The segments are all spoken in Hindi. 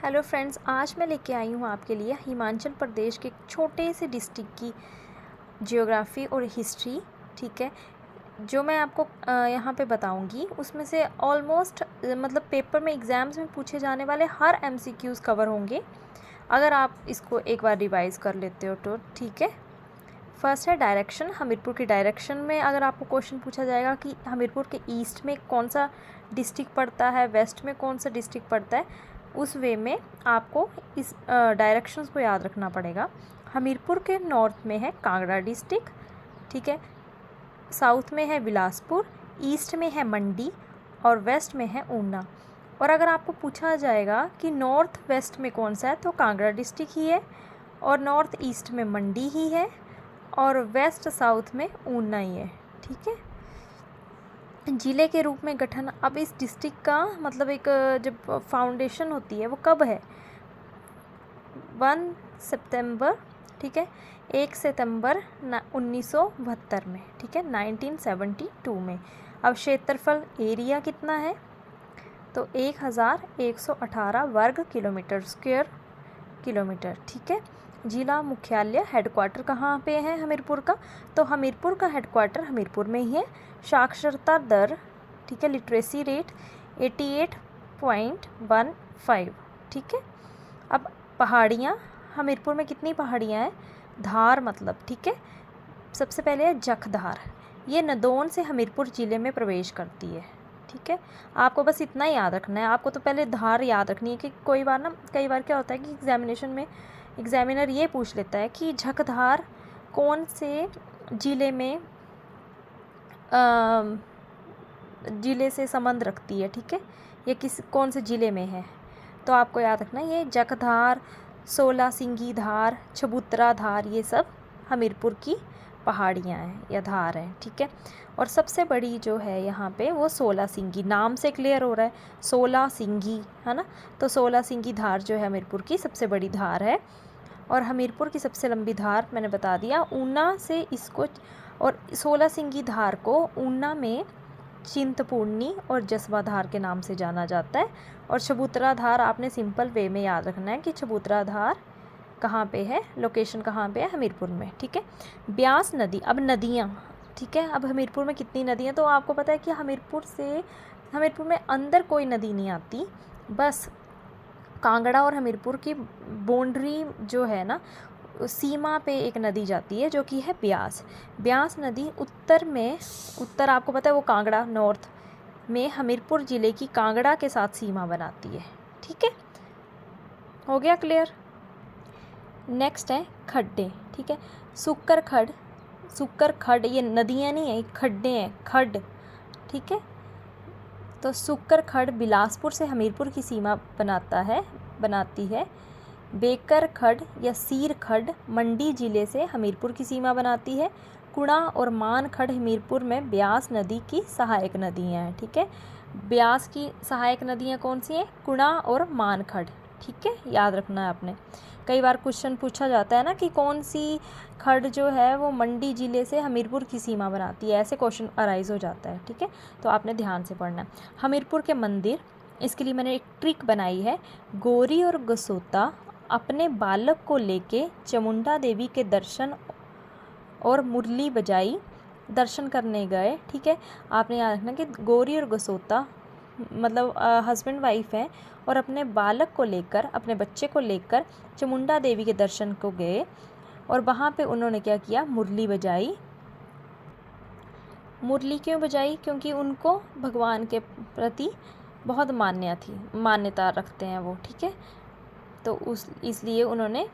हेलो फ्रेंड्स, आज मैं लेके आई हूँ आपके लिए हिमाचल प्रदेश के एक छोटे से डिस्ट्रिक्ट की जियोग्राफी और हिस्ट्री। ठीक है, जो मैं आपको यहाँ पे बताऊँगी उसमें से ऑलमोस्ट मतलब पेपर में एग्ज़ाम्स में पूछे जाने वाले हर एमसीक्यूज़ कवर होंगे अगर आप इसको एक बार रिवाइज़ कर लेते हो तो। ठीक है, फर्स्ट है डायरेक्शन। हमीरपुर की डायरेक्शन में अगर आपको क्वेश्चन पूछा जाएगा कि हमीरपुर के ईस्ट में कौन सा डिस्ट्रिक्ट पड़ता है, वेस्ट में कौन सा डिस्ट्रिक्ट पड़ता है, उस वे में आपको इस डायरेक्शंस को याद रखना पड़ेगा। हमीरपुर के नॉर्थ में है कांगड़ा डिस्ट्रिक्ट, ठीक है, साउथ में है बिलासपुर, ईस्ट में है मंडी और वेस्ट में है ऊना। और अगर आपको पूछा जाएगा कि नॉर्थ वेस्ट में कौन सा है तो कांगड़ा डिस्ट्रिक्ट ही है, और नॉर्थ ईस्ट में मंडी ही है, और वेस्ट साउथ में ऊना ही है। ठीक है, ज़िले के रूप में गठन। अब इस डिस्ट्रिक्ट का मतलब एक जब फाउंडेशन होती है वो कब है, 1 सितंबर, ठीक है, 1 सितंबर 1972 में, ठीक है, 1972 में। अब क्षेत्रफल एरिया कितना है तो 1118 वर्ग किलोमीटर, स्क्वायर किलोमीटर। ठीक है, जिला मुख्यालय हेडक्वार्टर कहाँ पे है हमीरपुर का, तो हमीरपुर का हेडक्वार्टर हमीरपुर में ही है। साक्षरता दर, ठीक है, लिटरेसी रेट 88.15। ठीक है, अब पहाड़ियाँ, हमीरपुर में कितनी पहाड़ियाँ हैं, धार मतलब, ठीक है, सबसे पहले है जखधार, ये नदौन से हमीरपुर ज़िले में प्रवेश करती है। ठीक है, आपको बस इतना ही याद रखना है। आपको तो पहले धार याद रखनी है कि कई बार क्या होता है कि एग्जामिनेशन में एग्जामिनर ये पूछ लेता है कि जखधार कौन से ज़िले में ज़िले से संबंध रखती है, ठीक है, ये कौन से ज़िले में है, तो आपको याद रखना है ये जखधार, सोलासिंगी धार, चबूतरा धार, ये सब हमीरपुर की पहाड़ियाँ हैं या धार हैं। ठीक है, और सबसे बड़ी जो है यहाँ पे वो सोलासिंगी, नाम से क्लियर हो रहा है सोलासिंगी, है ना, तो सोलासिंगी धार जो है हमीरपुर की सबसे बड़ी धार है। और हमीरपुर की सबसे लंबी धार मैंने बता दिया, ऊना से इसको, और सोलासिंगी धार को ऊना में चिंतपूर्णी और जसवा धार के नाम से जाना जाता है। और चबूतरा धार आपने सिंपल वे में याद रखना है कि चबूतरा धार कहाँ पे है, लोकेशन कहाँ पे है, हमीरपुर में। ठीक है, ब्यास नदी। अब नदियाँ, ठीक है, अब हमीरपुर में कितनी नदियाँ, तो आपको पता है कि हमीरपुर में अंदर कोई नदी नहीं आती, बस कांगड़ा और हमीरपुर की बाउंड्री जो है ना, सीमा पे एक नदी जाती है जो कि है ब्यास। ब्यास नदी उत्तर आपको पता है वो कांगड़ा, नॉर्थ में हमीरपुर ज़िले की कांगड़ा के साथ सीमा बनाती है। ठीक है, हो गया क्लियर। नेक्स्ट है खड्डे। ठीक है, सुक्कर खड्ड, ये नदियाँ नहीं है, ये खड्डे हैं, खड्ड। ठीक है, तो सुक्कर खड्ड बिलासपुर से हमीरपुर की सीमा बनाती है। बेकर खड्ड या सीर खड्ड मंडी ज़िले से हमीरपुर की सीमा बनाती है। कुणा और मान खड्ड हमीरपुर में ब्यास नदी की सहायक नदियाँ हैं। ठीक है, ब्यास की सहायक नदियाँ कौन सी हैं, कुणा और मान खड्ड। ठीक है, याद रखना है आपने। कई बार क्वेश्चन पूछा जाता है ना कि कौन सी खड्ड जो है वो मंडी ज़िले से हमीरपुर की सीमा बनाती है, ऐसे क्वेश्चन अराइज हो जाता है। ठीक है, तो आपने ध्यान से पढ़ना है। हमीरपुर के मंदिर, इसके लिए मैंने एक ट्रिक बनाई है। गौरी और गसोता अपने बालक को लेके चामुंडा देवी के दर्शन और मुरली बजाई दर्शन करने गए। ठीक है, आपने याद रखना कि गौरी और गसोता मतलब हस्बैंड वाइफ हैं और अपने बालक को लेकर, अपने बच्चे को लेकर चामुंडा देवी के दर्शन को गए, और वहाँ पे उन्होंने क्या किया, मुरली बजाई। मुरली क्यों बजाई, क्योंकि उनको भगवान के प्रति बहुत मान्यता रखते हैं वो। ठीक है, तो इसलिए उन्होंने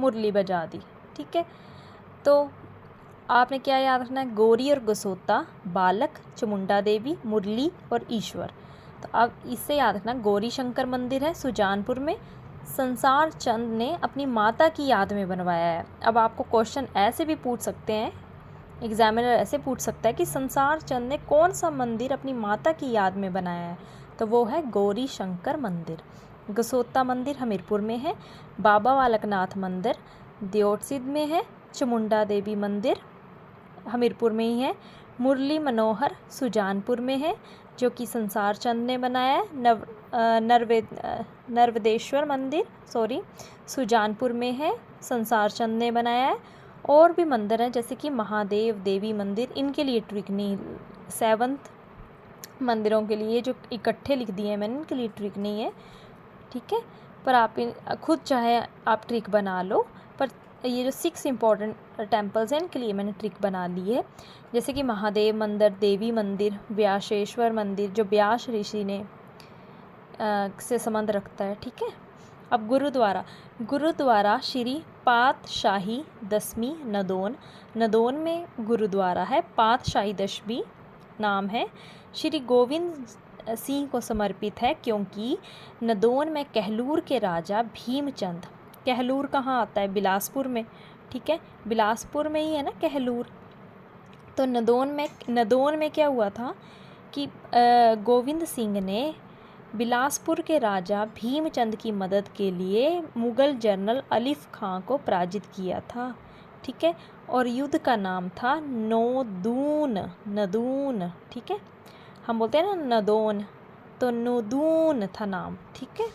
मुरली बजा दी। ठीक है, तो आपने क्या याद रखना है, गौरी और गसोता, बालक, चामुंडा देवी, मुरली और ईश्वर। तो अब इससे याद रखना, गौरी शंकर मंदिर है सुजानपुर में, संसार चंद ने अपनी माता की याद में बनवाया है। अब आपको क्वेश्चन ऐसे भी पूछ सकते हैं, एग्जामिनर ऐसे पूछ सकता है कि संसार चंद ने कौन सा मंदिर अपनी माता की याद में बनाया है, तो वो है गौरी शंकर मंदिर। गसोता मंदिर हमीरपुर में है। बाबा बालकनाथ मंदिर दियोटसिद्ध में है। चामुंडा देवी मंदिर हमीरपुर में ही है। मुरली मनोहर सुजानपुर में है। जो कि संसार चंद ने बनाया है। नर्वदेश्वर मंदिर सुजानपुर में है, संसार चंद ने बनाया है। और भी मंदिर हैं जैसे कि महादेव देवी मंदिर, इनके लिए ट्रिक नहीं, 7th मंदिरों के लिए जो इकट्ठे लिख दिए हैं मैंने, इनके लिए ट्रिक नहीं है, ठीक है। पर आप खुद चाहे आप ट्रिक बना लो, पर ये जो 6 इम्पॉर्टेंट टेम्पल्स हैं इनके लिए मैंने ट्रिक बना ली है। जैसे कि महादेव मंदिर, देवी मंदिर, व्यासेश्वर मंदिर जो व्यास ऋषि ने से संबंध रखता है, ठीक है। अब गुरुद्वारा श्री पातशाही दशमी नदौन में गुरुद्वारा है, पातशाही दशमी नाम है। श्री गोविंद सिंह को समर्पित है क्योंकि नदौन में कहलूर के राजा भीमचंद, कहलूर कहाँ आता है? बिलासपुर में, ठीक है, बिलासपुर में ही है ना कहलूर। तो नदौन में क्या हुआ था कि गोविंद सिंह ने बिलासपुर के राजा भीमचंद की मदद के लिए मुग़ल जनरल अलीफ खां को पराजित किया था, ठीक है। और युद्ध का नाम था नदून, ठीक है। हम बोलते हैं ना नदौन, तो नदून था नाम, ठीक है।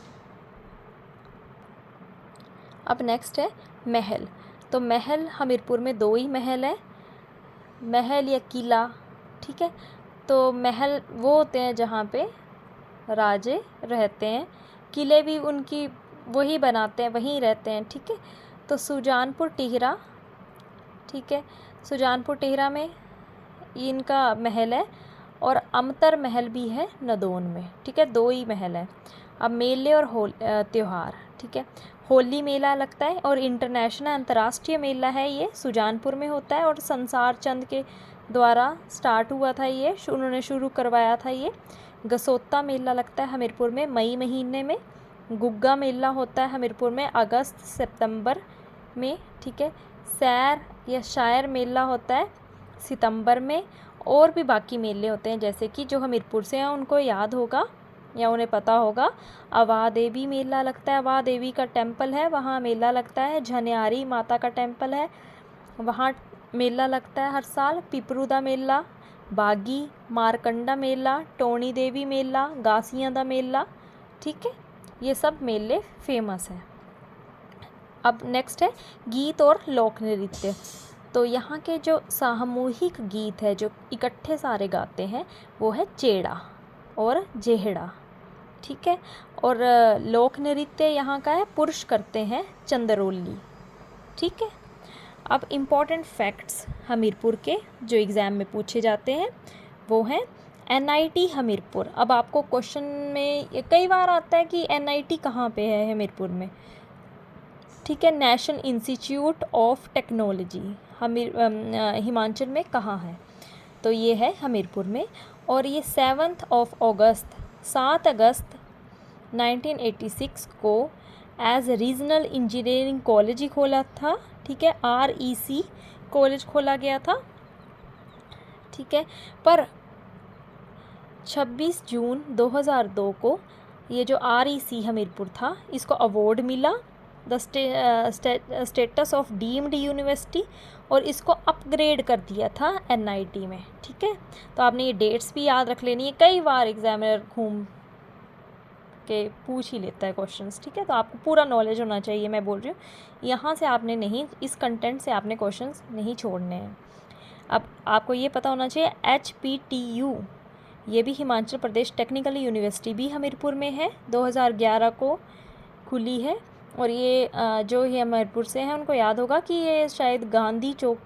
अब नेक्स्ट है महल। तो महल हमीरपुर में 2 ही महल है, महल या किला, ठीक है। तो महल वो होते हैं जहाँ पे राजे रहते हैं, किले भी उनकी वही बनाते हैं, वहीं रहते हैं, ठीक है। तो सुजानपुर टिहरा, ठीक है, सुजानपुर टिहरा में इनका महल है। और अमतर महल भी है नदौन में, ठीक है, 2 ही महल है। अब मेले और त्यौहार, ठीक है। होली मेला लगता है और इंटरनेशनल अंतर्राष्ट्रीय मेला है, ये सुजानपुर में होता है और संसार चंद के द्वारा स्टार्ट हुआ था ये, उन्होंने शुरू करवाया था ये। गसोता मेला लगता है हमीरपुर में मई महीने में। गुग्गा मेला होता है हमीरपुर में अगस्त सितंबर में, ठीक है। सैर या शायर मेला होता है सितंबर में। और भी बाकी मेले होते हैं जैसे कि जो हमीरपुर से हैं उनको याद होगा या उन्हें पता होगा। अवा देवी मेला लगता है, अवा देवी का टेम्पल है, वहाँ मेला लगता है। झनियारी माता का टेम्पल है, वहाँ मेला लगता है हर साल। पिपरू मेला, बागी मारकंडा मेला, टोनी देवी मेला, गासियां दा मेला, ठीक है, ये सब मेले फेमस हैं। अब नेक्स्ट है गीत और लोक नृत्य। तो यहाँ के जो सामूहिक गीत है जो इकट्ठे सारे गाते हैं वो है चेड़ा और जेहड़ा, ठीक है। और लोक नृत्य यहाँ का है पुरुष करते हैं चंदरोली, ठीक है। अब इम्पॉर्टेंट फैक्ट्स हमीरपुर के जो एग्ज़ाम में पूछे जाते हैं वो हैं NIT हमीरपुर। अब आपको क्वेश्चन में कई बार आता है कि NIT कहाँ पे है हमीरपुर में, ठीक है। National institute of technology Himachal में कहाँ है? तो ये है हमीरपुर में। और ये 7 अगस्त 1986 को एज रीजनल इंजीनियरिंग कॉलेज ही खोला था, ठीक है, REC कॉलेज खोला गया था, ठीक है। पर 26 जून 2002 को ये जो REC हमीरपुर था इसको अवार्ड मिला the status of deemed university, और इसको अपग्रेड कर दिया था NIT में, ठीक है। तो आपने ये डेट्स भी याद रख लेनी है, कई बार एग्जामिनर घूम के पूछ ही लेता है क्वेश्चंस, ठीक है। तो आपको पूरा नॉलेज होना चाहिए, मैं बोल रही हूँ यहाँ से आपने नहीं, इस कंटेंट से आपने क्वेश्चंस नहीं छोड़ने हैं। अब आपको ये पता होना चाहिए HPTU ये भी हिमाचल प्रदेश टेक्निकल यूनिवर्सिटी भी हमीरपुर में है, 2011 को खुली है। और ये जो ये हमीरपुर से हैं उनको याद होगा कि ये शायद गांधी चौक,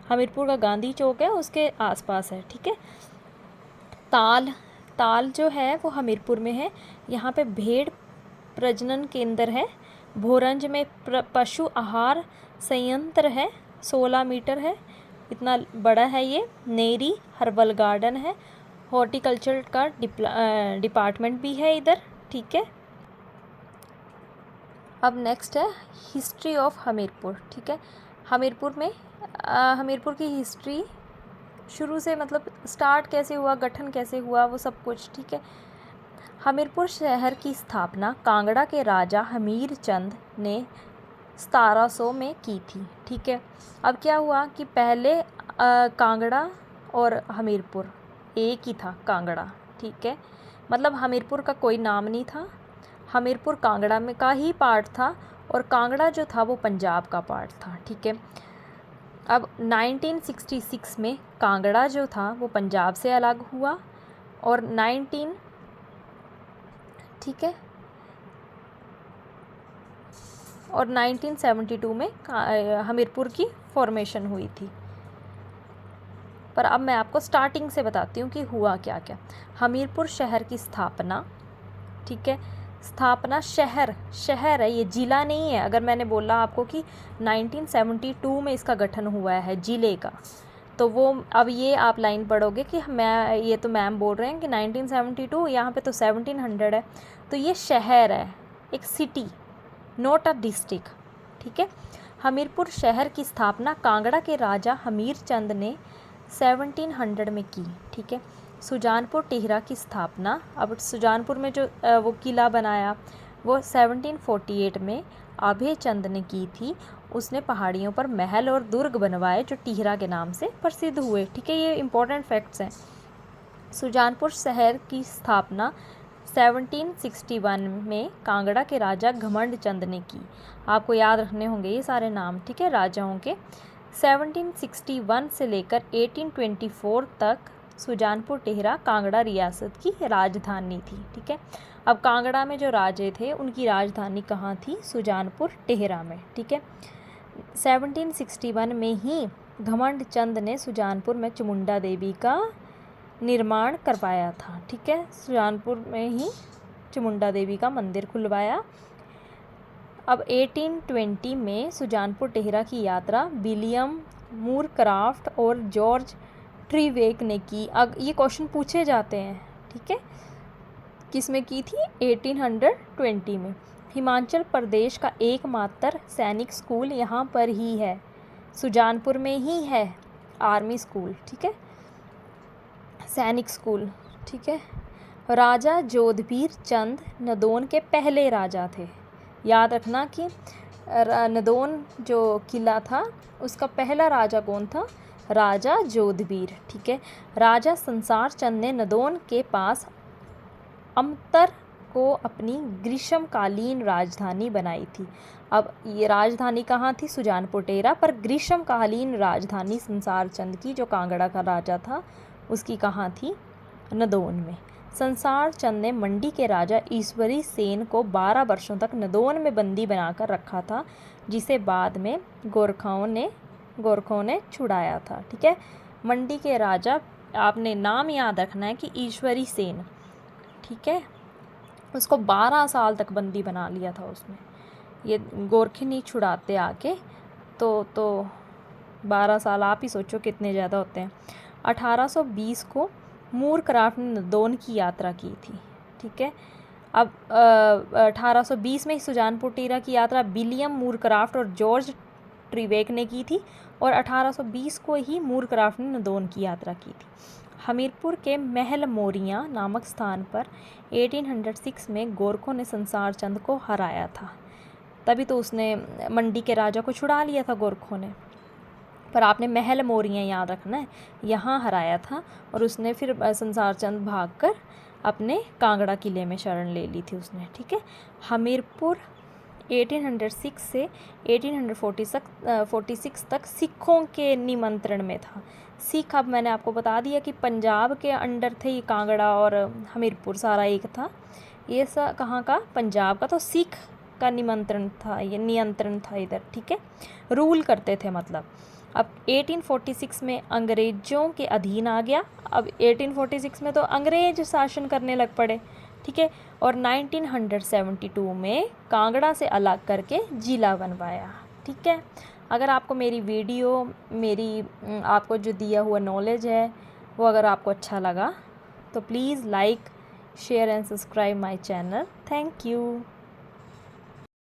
हमीरपुर का गांधी चौक है उसके आसपास है, ठीक है। ताल जो है वो हमीरपुर में है, यहाँ पे भेड़ प्रजनन केंद्र है। भोरंज में पशु आहार संयंत्र है, 16 मीटर है, इतना बड़ा है ये। नेरी हर्बल गार्डन है, हॉर्टिकल्चर का डिपार्टमेंट भी है इधर, ठीक है। अब नेक्स्ट है हिस्ट्री ऑफ हमीरपुर, ठीक है। हमीरपुर में हमीरपुर की हिस्ट्री शुरू से, मतलब स्टार्ट कैसे हुआ, गठन कैसे हुआ, वो सब कुछ, ठीक है। हमीरपुर शहर की स्थापना कांगड़ा के राजा हमीर चंद ने 1700 में की थी, ठीक है। अब क्या हुआ कि पहले कांगड़ा और हमीरपुर एक ही था कांगड़ा, ठीक है, मतलब हमीरपुर का कोई नाम नहीं था, हमीरपुर कांगड़ा में का ही पार्ट था और कांगड़ा जो था वो पंजाब का पार्ट था, ठीक है। अब 1966 में कांगड़ा जो था वो पंजाब से अलग हुआ और ठीक है, और 1972 में हमीरपुर की फॉर्मेशन हुई थी। पर अब मैं आपको स्टार्टिंग से बताती हूँ कि हुआ क्या क्या। हमीरपुर शहर की स्थापना, ठीक है, स्थापना शहर है, ये ज़िला नहीं है। अगर मैंने बोला आपको कि 1972 में इसका गठन हुआ है ज़िले का, तो वो अब ये आप लाइन पढ़ोगे कि मैं, ये तो मैम बोल रहे हैं कि 1972, यहाँ पे तो 1700 है, तो ये शहर है, एक सिटी, नॉट अ डिस्ट्रिक्ट, ठीक है। हमीरपुर शहर की स्थापना कांगड़ा के राजा हमीर चंद ने 1700 में की, ठीक है। सुजानपुर टिहरा की स्थापना, अब सुजानपुर में जो वो किला बनाया वो 1748 में अभय चंद ने की थी। उसने पहाड़ियों पर महल और दुर्ग बनवाए जो टिहरा के नाम से प्रसिद्ध हुए, ठीक है। ये इंपॉर्टेंट फैक्ट्स हैं। सुजानपुर शहर की स्थापना 1761 में कांगड़ा के राजा घमंड चंद ने की। आपको याद रखने होंगे ये सारे नाम, ठीक है, राजाओं के। 1761 से लेकर 1824 तक सुजानपुर टिहरा कांगड़ा रियासत की राजधानी थी, ठीक है। अब कांगड़ा में जो राजे थे उनकी राजधानी कहाँ थी? सुजानपुर टिहरा में, ठीक है। 1761 में ही घमंड चंद ने सुजानपुर में चामुंडा देवी का निर्माण करवाया था, ठीक है। सुजानपुर में ही चामुंडा देवी का मंदिर खुलवाया। अब 1820 में सुजानपुर टिहरा की यात्रा विलियम मूरक्राफ्ट और जॉर्ज ट्रीवेक ने की। अब ये क्वेश्चन पूछे जाते हैं, ठीक है, किस में की थी? 1820 में। हिमाचल प्रदेश का एकमात्र सैनिक स्कूल यहाँ पर ही है, सुजानपुर में ही है, आर्मी स्कूल, ठीक है, सैनिक स्कूल, ठीक है। राजा जोधवीर चंद नदौन के पहले राजा थे। याद रखना कि नदौन जो किला था उसका पहला राजा कौन था? राजा जोधवीर, ठीक है। राजा संसार चंद ने नदौन के पास अमतर को अपनी ग्रीष्मकालीन राजधानी बनाई थी। अब ये राजधानी कहाँ थी? सुजानपुर टिहरा, पर ग्रीष्मकालीन राजधानी संसार चंद की, जो कांगड़ा का राजा था, उसकी कहाँ थी? नदौन में। संसार चंद ने मंडी के राजा ईश्वरी सेन को 12 वर्षों तक नदौन में बंदी बनाकर रखा था, जिसे बाद में गोरखों ने छुड़ाया था, ठीक है। मंडी के राजा, आपने नाम याद रखना है कि ईश्वरी सेन, ठीक है, उसको 12 साल तक बंदी बना लिया था उसने। ये गोरखे नहीं छुड़ाते आके, तो 12 साल आप ही सोचो कितने ज़्यादा होते हैं। 1820 को मूरक्राफ्ट ने नदौन की यात्रा की थी, ठीक है। अब 1820 में सुजानपुर टिहरा की यात्रा विलियम मूरक्राफ्ट और जॉर्ज ट्रीवेक ने की थी, और 1820 को ही मूरक्राफ्ट ने नदौन की यात्रा की थी। हमीरपुर के महल मोरियाँ नामक स्थान पर 1806 में गोरखों ने संसार चंद को हराया था। तभी तो उसने मंडी के राजा को छुड़ा लिया था गोरखों ने। पर आपने महल मोरियाँ याद रखना है, यहाँ हराया था, और उसने फिर संसार चंद भागकर अपने कांगड़ा किले में शरण ले ली थी उसने, ठीक है। हमीरपुर 1806 से 1846 तक सिखों के निमंत्रण में था। सिख, अब मैंने आपको बता दिया कि पंजाब के अंडर थे ये कांगड़ा और हमीरपुर, सारा एक था। ये कहाँ का? पंजाब का। तो सिख का निमंत्रण था, ये नियंत्रण था इधर, ठीक है, रूल करते थे मतलब। अब 1846 में अंग्रेज़ों के अधीन आ गया। अब 1846 में तो अंग्रेज शासन करने लग पड़े, ठीक है। और 1972 में कांगड़ा से अलग करके ज़िला बनवाया, ठीक है। अगर आपको मेरी वीडियो, आपको जो दिया हुआ नॉलेज है वो अगर आपको अच्छा लगा तो please like, share and subscribe my channel. Thank you.